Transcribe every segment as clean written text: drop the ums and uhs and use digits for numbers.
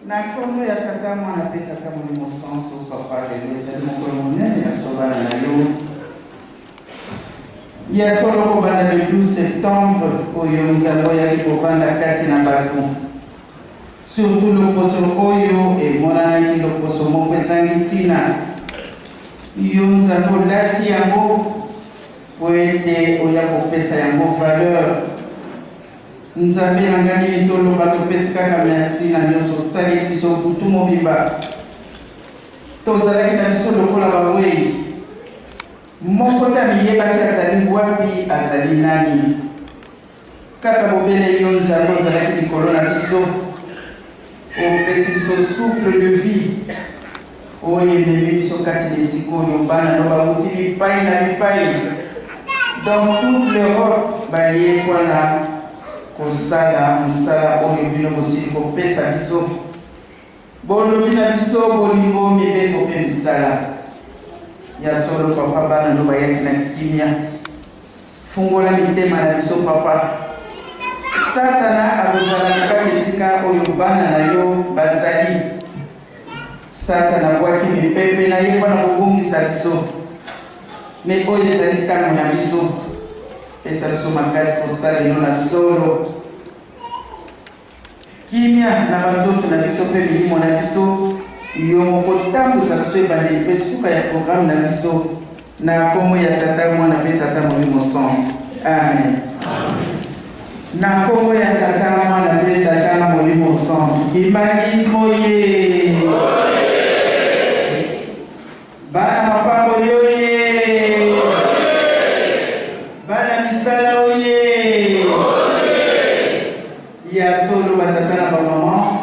Na kono ya tata mwana pe tata Molimo Santo papa le ezali mokolo monene ya sobana na yo. Ya solo kobanda le 12 septembre oyo nzambe oyaki kovanda kati na bato. Surtout loposo oyo emonanaki loposo moko ezangi ntina. Yo nzambe olati yango po ete oya kopesa yango valeur. Nzambe nangani toloba topesi kaka merci na nyonso osali biso butu mobimba. Tozalaki na biso lokola bawei. Moko ta miyebaki azali wapi azali nani. Kaka bobele yo nzambe ozalaki likolo na biso. Opesi biso souffle de vie. Oyo ememi biso kati na esika oyo bana no bauti bipai na bipai. Dans toute l'Europe baye mpona kosala mosala oyo bino bosili kopesa biso. Bolobi na biso bolingo mibeko mpe misala ya solo papa bana no bayaki na kimia. Fungola mitema na biso papa. Satana akozala kaka esika oyo bana na yo bazali. Satana bwaki mipepe na ye mpona kobungisa biso. Me oyo ezali ntango na biso. Pesa biso makasi kosala lelo na solo. Kimia na banzoto na biso mpe milimo na biso. Yo moko tambusa biso ebandeli mpe suka ya programme na biso. Na kombo ya tata mwana mpe tata Molimo Santo. Amen. Na kombo ya tata mwana mpe tata Molimo Santo. Kimanismo ye. Bana mapambo yoye. Bana misala oye. Ya solo batata na bamama.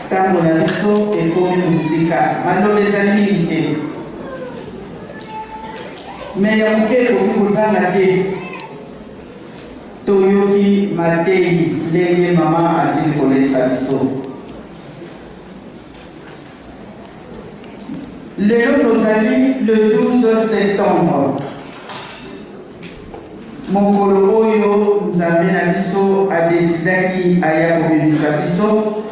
Tango na biso ekomi musika. Malobe ezali mingi te. Me ya moke ekoki kozanga te. Toyoki matei ndenge mama asili kolesa biso. Lelo tozali le 12 septembre. Mokolo oyo nzambe na biso adesidaki aya kobimisa biso.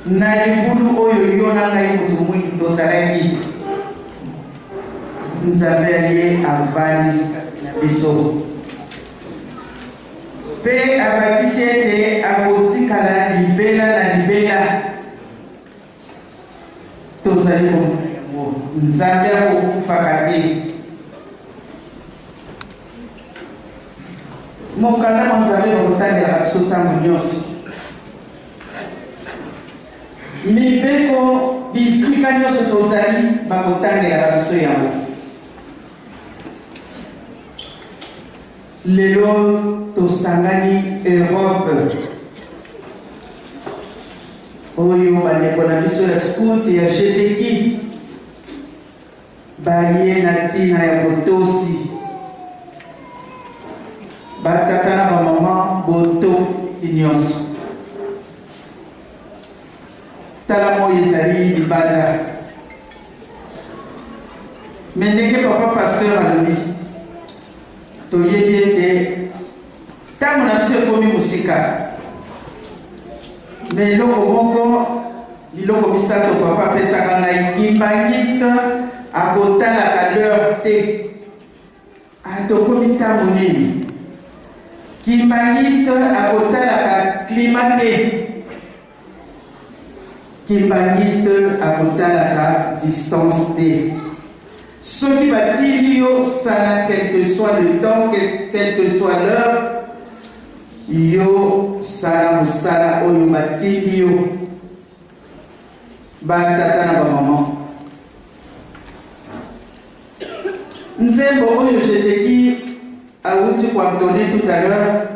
Na libulu oyo yo na ngai kutu mwindu tozalaki. Nzambe aye avani na biso. Pe abakisi ete akotikala libela na libela. Tozali komona yango. Nzambe akokufaka te. Mokanda mwanzambe bakotangela biso ntango nyonso. Mibeko bisika nyonso tozali bakotangela biso yango. Lelo tosangani Europe. Oyo bandeko na biso ya scout ya GTK baye na ntina ya botosi. Batata na bamama boto nyonso. Tala moyo ezali libanda. Me ndenge papa pasteur alobi toyebi ete ntango na biso ekomi musika. Me eloko moko biloko misato papa apesaka ngai. Kimbangiste akotalaka l'heure te. Tokomi ntango nini. Kimbangiste akotalaka climat te. Kimbangiste akotalaka distance te. Soki batili yo sala quel que soit le temps, quelle que soit l'heure, yo sala mosala oyo batili yo. Batata na bamama. Nzembo oyo jeteki auti kuantone tout à l'heure.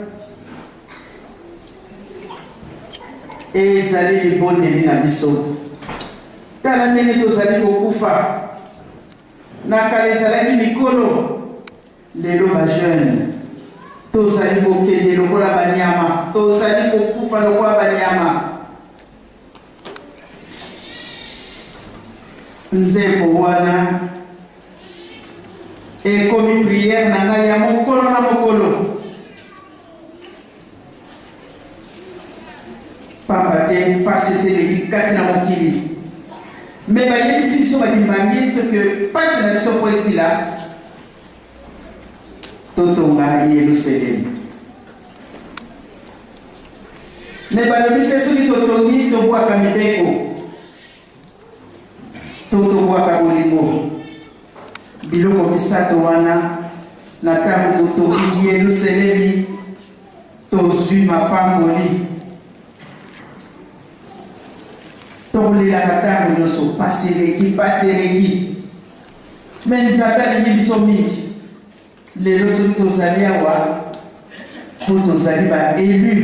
Ezali libondeli na biso. Tala ndenge tozali kokufa. Na kala ezalaki mikolo. Lelo bajeune. Tozali kokende lokola banyama. Tozali kokufa lokola banyama. Nzembo wana ekomi prière na ngai ya mokolo na mokolo. pamba te paseseleki kati na mokili me bayebisi biso bakimbangistre ke pasi na biso po esila totonga Yerusalemi. Me balobi te soki totongi tobwaka mibeko to tobwaka bolingo biloko misato wana na ntango totongi Yerusalemi tozwi mapamboli tokolelaka ntango nyonso paseleki me Nzambe alingi biso mingi lelo soki tozali awa po tozali baélu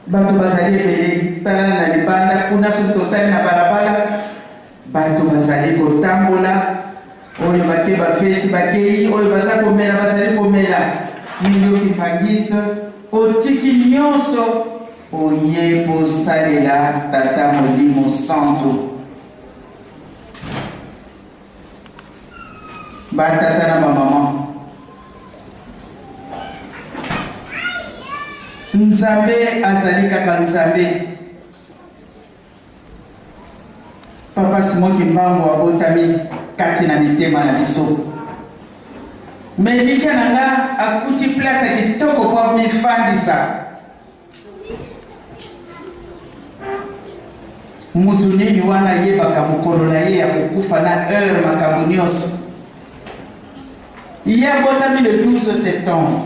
bato bazali ebele tala na libanda kuna soki totali na balabala bato bazali kotambola oyo bake bafeti bakei oyo baza komela bazali komela mingi okimbangistre otiki nyonso oye kosalela tata Molimo Santo batata na bamama. Nzambe azali kaka Nzambe. Papa Simon Kimbangu abotami kati na mitema na biso. Melika nanga akuti place kitoko kwa mifandisa. Mutu nini wana yebaka mokolo na ye ya kokufa na heure makambo nyonso. Il y a botami le 12 septembre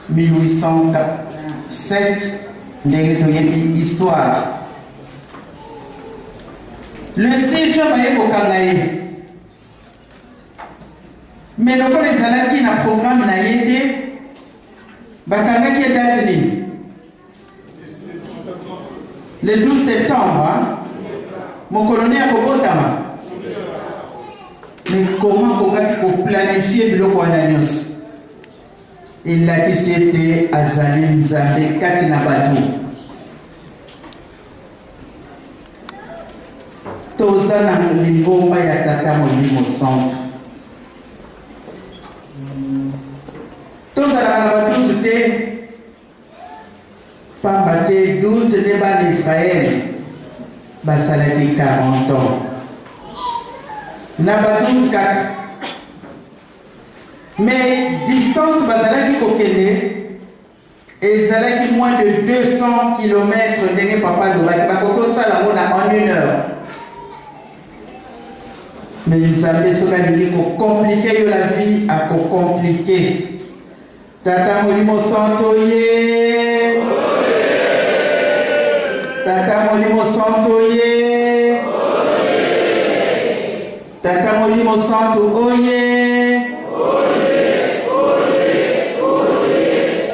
1807, ndenge toyebi histoire. Le 6 juin baye kokanga ye. Mais lokola ezalaki na programme na ye te bakangaki date nini? Le 12 septembre, mon colonel a kobotama. Mais comment on planifier le Kwananios? Il a dit c'était Azali Nzambe Katina Batou. Toza na lingomba ya tata Molimo Santo. Toza na Batou te pambate 12 débats d'Israël. Basalaki 40 ans. Nabatou 4. Mais distance bazalaki kokende ezalaki moins de 200 km ndenge papa lobaki bakoko sala mona en 1 heure. Mais Nzambe soki alingi kocomplike yo la vie akocomplike. Tata Molimo Santo ye Tata Molimo Santo ye Tata Molimo Santo oye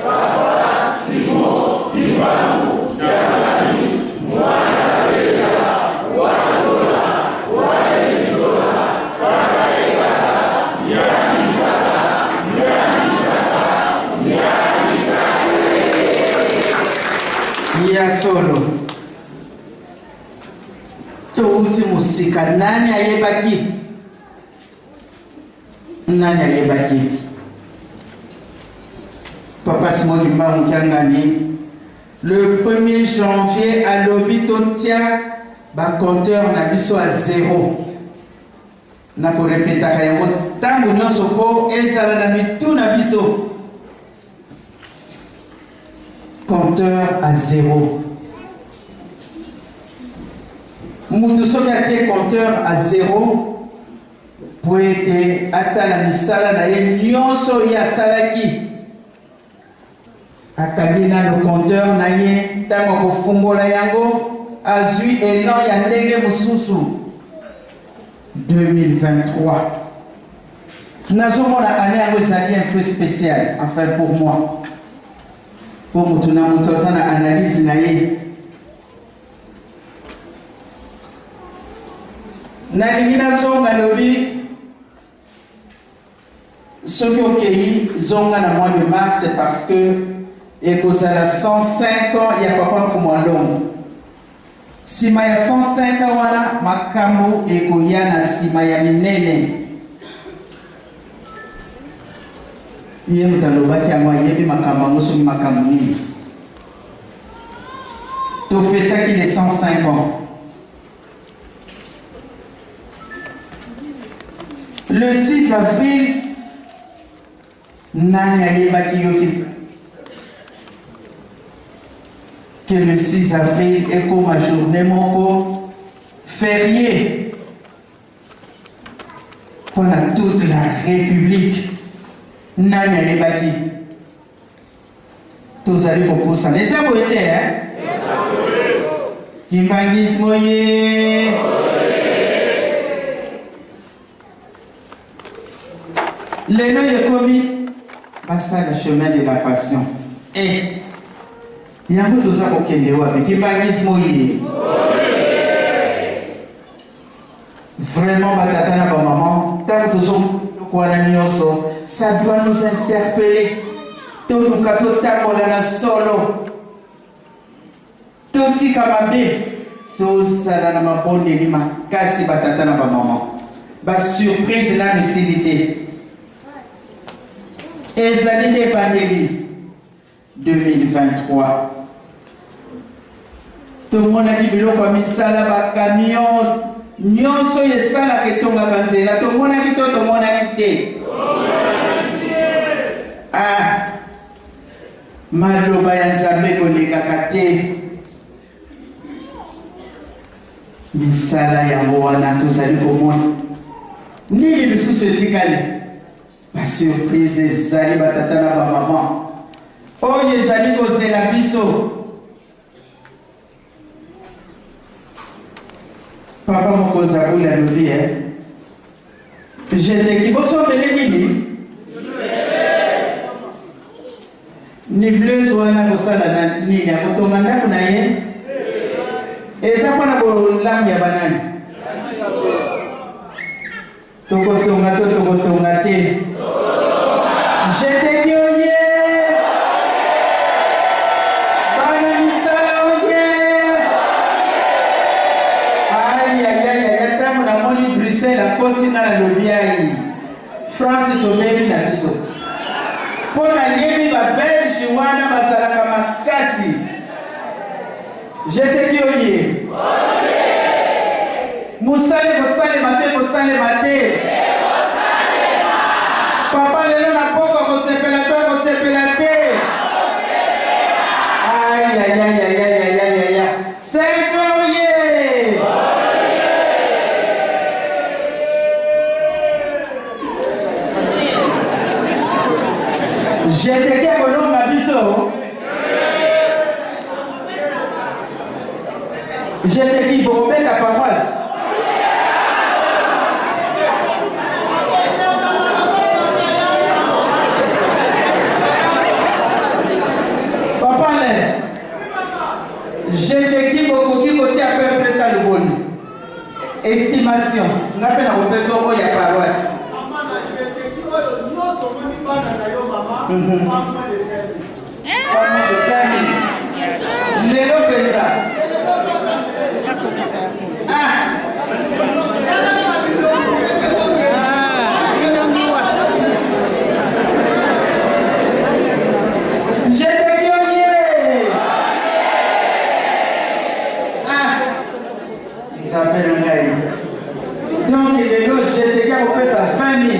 Papa Simon Kimbangu Jamani Mwana Bela Wasola Waelizola Kakaeka ya solo touti musika nani ayebaki Papa Simon Kimbangu Kiangani le 1er janvier à l'Obitotia ba compteur na biso à 0 na ko répéta kayango tango nyonso po ezala na mitu na biso compteur à 0. Mutu soki atie compteur à 0 po ete atala misala na ye nyonso ye asalaki akangi nano compteur na ye ntango kofungola yango azwi elan ya ndenge mosusu 2023. Nazomona année yango ezali un peu spécial enfin pour moi. Pour mutu na mutu aza na analyse na ye. Nalingi nazonga lobi soki okei zonga na mois de mars c'est parce que ekozala 105 ans ya papa Mfumu Alongo. Sima ya 105 ans wana makambo ekoya na sima ya minene. Ye mutalobaki yango ayebi makambo maman sur Makamuni. Tu fêtes qu'il est 105 ans. Le 6 avril, que le 6 avril est comme ma journée moko férié pour toute la République. Nani Ayebaki. Tous allez beaucoup ça. Les abouétés, hein? Kimbangis Moye. Les noms de commis passent le chemin de la passion. Et il y a tout ça pour qu'il y ait Kimbangis Moye. Vraiment, Batatana, maman, tant que ça doit nous interpeller. Tout le monde dans la solo. Tout le monde tout ça dans ma bonne et ma casse Batatana, maman. Ba surprise la lucidité. Et ça dit les pandémies 2023. Tout le monde a dit comme ça là, camion. Nyonso yesala ketonga kanzela to mona kito to mona kite ah maloba ya nzambe koleka kate misala yango wana tozali komona nini lisusu etikali basurprise ezali batata na bamama oyo ezali kozela biso. Papa Mokonza Koula nous dit, j'étais qui vous sauve les nini? Nivleuse ou un agosala nini, à Kotomanda Kunaye? Et ça, on a beau l'âme ya banane. Tokotonga, tokotonga, te. J'étais qui on y est? La continue à l'Obiaï. France est au même la biso. Pour la ligne, ma belle, je vois un masalaka makasi. J'étais qui oye? Moussale, moussale, maté. Papa, le nom n'a pas qu'on s'épelaté. Aïe. C'est oye. J'étais qui à Colombe à Bissau? J'étais qui pour mettre la paroisse? Papa, j'étais qui pour qui côté à peu près à le bon? Estimation. On appelle la personne où il y a paroisse. Donc, les lots, j'étais qu'à vous faire ça 20 000.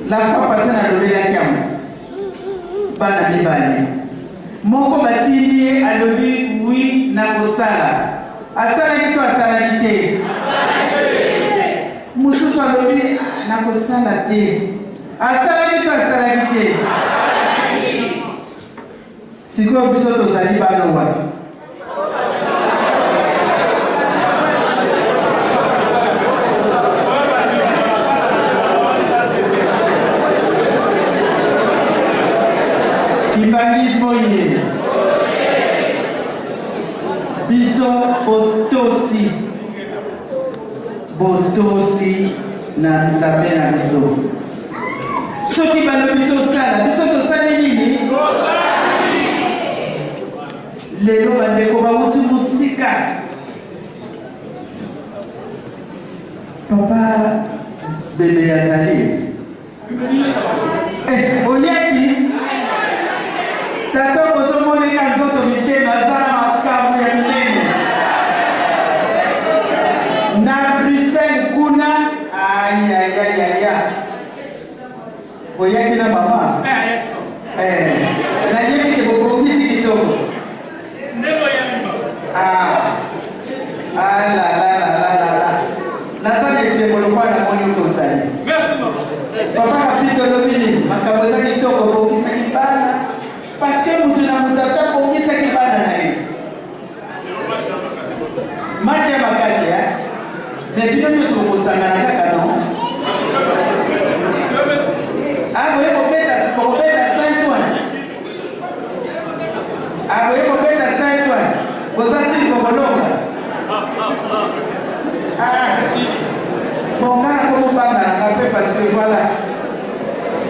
La fois passée, on a levé la gamme. Bana mibali. Moko batili a levé oui na kosala. Asala kito asala kite. Mususu a levé na kosala te. Asala kito asala kite. Siko biso tozali bana wapi. Ibangismo ye. Biso botosi. Botosi na nsabe na biso. Soki balobi tosala, biso tosali nini? Lelo bandeko bauti musika. Papa bebe yazali. Oyeki? Tato kuzomoni kanzoto mikema sana makamu ya mnene. Na Bruxelles kuna ay. Oyeki na mama. Na yemi ke bokongisi kitoko. La. Nasana isemolo kwa na moni uko usani. Merci maman. Papa kapito lobini makaboza kitoko bokisa kibana. Parce que nous avons ça pour qui c'est qui va dans la vie. Mathieu Makasi, mais bien nous sommes au Sangaraka, non? Ah, vous voyez, pour mettre à Saint-Ouen. Ah, vous voyez, pour mettre à Saint-Ouen. Vous asseyez pour le long. Ah, bon, quand on va dans parce que voilà.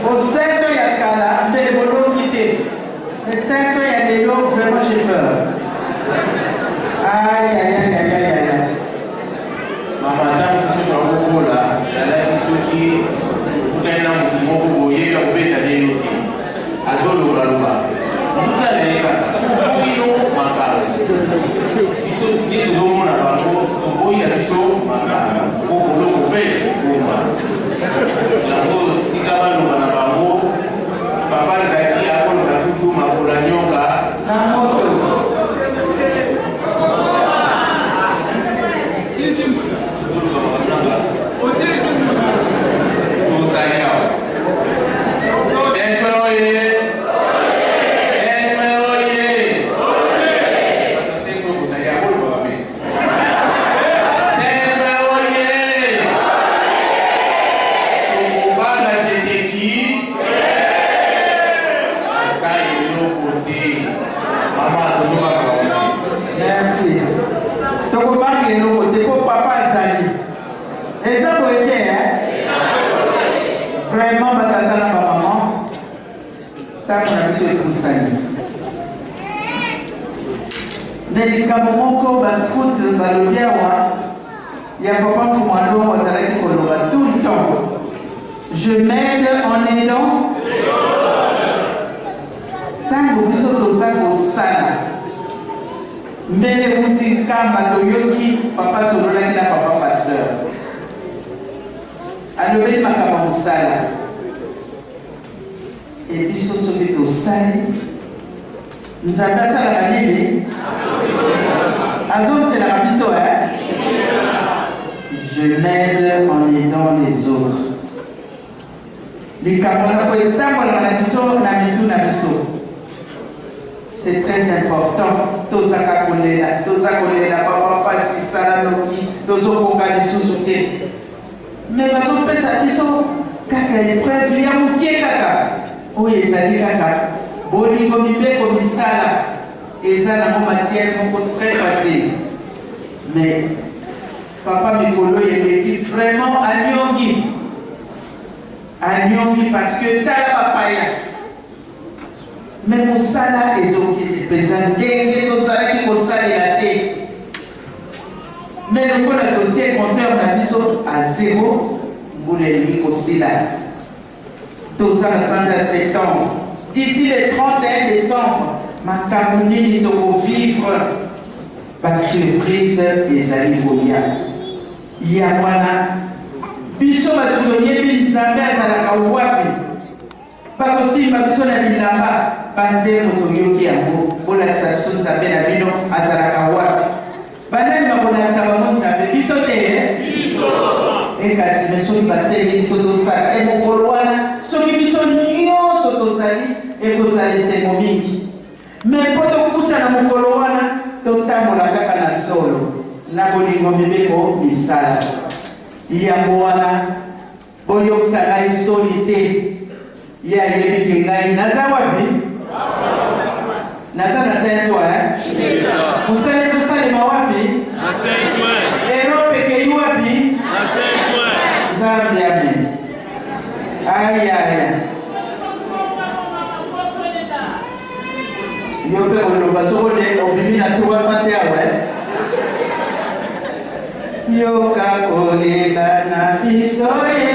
Au centre, il y a Kala, mais le boulot quitté. Le centre, il y a des lots, vraiment j'ai peur. Aïe. Maman, tu es en haut là, elle a dit ce qui est un homme qui m'a beaucoup aidé à ouvrir ta vie. À Zolo, là, tout à l'heure, papa zaki akolo batutu makola nyoka na moto. Merci. Donc, on va dire que papa Zali. Et ça, vous voyez, vraiment, ma tata, ma maman, t'as mon monsieur Koussani. Mais les Cameroun, Bascout, Balobiawa, il y a papa pour moi, l'eau, tout le temps. Je m'aide en aidant. Tant que vous êtes au sana. Mais les boutiques Kamba Toyoki, papa Sololaki na papa pasteur. Alors, il m'a dit que sala. Et puis, ce sont des sali. Nous avons ça la Bible. Azon, c'est la Bible, hein? Je m'aide en aidant les autres. Les Camerounais, il faut être dans la Bible. C'est très important. Tozaka kolela, papa pasi sala loki, tozokonga lisusu te. Mais bazopesa biso kaka épreuve ya mokie kaka. Oyo ezali kaka bolingo mibeko misala eza na matière moko très facile. Mais papa mikolo yebeki vraiment anyongi parce que tala papaya. Mais pour ça là, ils ont été présents. Mais le coup de tient compteur n'a mis à zéro. Vous l'avez aussi là. Tout ça le 5 septembre. D'ici le 31 décembre, ma Camerounais doit vivre par surprise des amis Goya. Il y a voilà. Biso va tout donner une zambé à la Kawapi. Pas aussi, ma biso na Bilamba. Banze motoyoki yango bola biso nzambe na bino azalaka wapi banani bakolakisa bango nzambe biso te biso ekasi me soki baseli biso tosala emokolo wana soki biso nyonso tozali ekozala esengo mingi me mpo tokutana mokolo wana totambola kaka na solo na bolingo mibeko misala yango wana boyokisa ngai soni te ye ayebi ke ngai naza wapi. Naza na Saint-Ouen, hein? Vous savez tout ça, les Mawapi? Na Saint-Ouen. Europe et Kayuapi? Na Saint-Ouen. Zambiami. Aïe, aïe. Yope, on le va sur le bimi na 300 ouais. Yoka koleka na bisoye.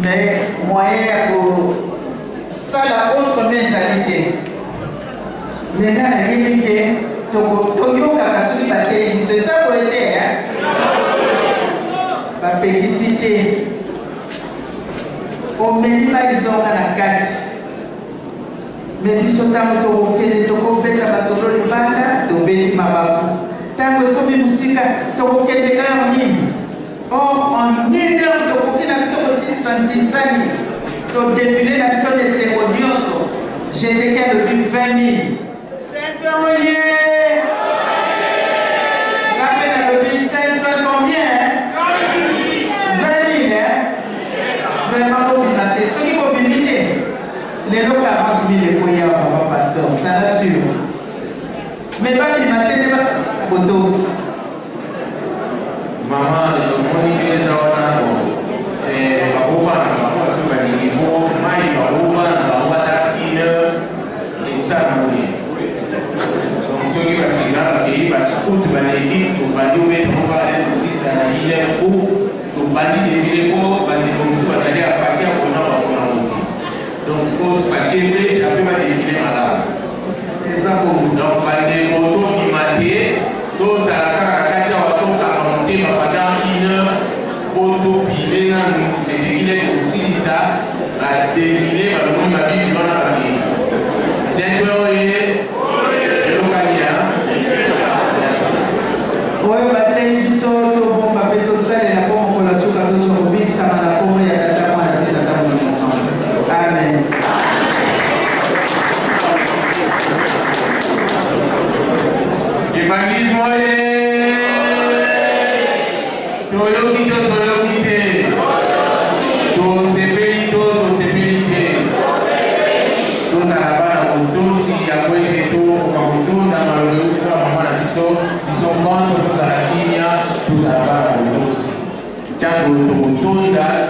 mais moyen pour ça la autre mentalité. Maintenant, il dit que Tokyo Kakasuri Batei, c'est ça pour aider, hein? La pédicité. Au minimum, ils ont la carte. Mais ils sont dans le temps où ils ont fait la façon de banda, de bêtis mabakou. Tant que tout le monde musique, tu as fait des armes. Or, en une heure, tu as fait la mission aussi sans Tinsani. Tu as défilé la mission de Sérodioso. J'étais qu'à depuis 20 000. C'est un moyen. La peine à l'obéir, c'est combien? 20 000, hein? Vraiment, pour bimater. Ceux qui vont bimiter, les lots 40 000 pour y avoir, papa pasteur, ça l'assure. Mais pas bimater, pas pour tous. Maman, moni des awana bakuba na bakuba suka ni mo mai bakuba na bakuba ina ni usana moni. Donc ceux qui passent là, qui passent toute maladie, tout bandume, tout va être aussi ça na ina ou tout bandi de vileko, bandi de musu batali a partir pour na. Donc faut partir de la prima défilé malade. Donc bandi moto qui maté, tout ça la kati ya watoka pendant une heure, auto-pilé dans le défilé aussi, ça a défilé par le monde de la vie dans la vie. C'est un peu le local. Oui, bataille du sol, bon, papier, tout ça, et la pompe pour la soupe à tous nos vies, ça m'a la pompe et à la table, à la table ensemble. Amen. Évangile,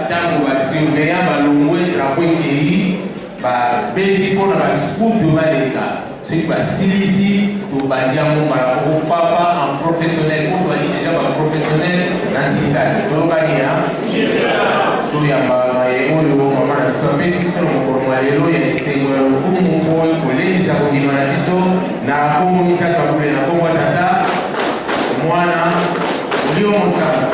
tango basurveillant balongwe drapeau ngeli babeti mpona basikutu baleka soki basilisi tobandi yango papa en professionnel po toali déjà baprofessionnel na ntisali toyokani ya toyambaka ye oyo mama na biso apesi biso na mokolo mwa lelo ya esengo ya lokumu oyo kolendisa kondima na biso na kombo misato abule na kombo tata mwana olio mosaka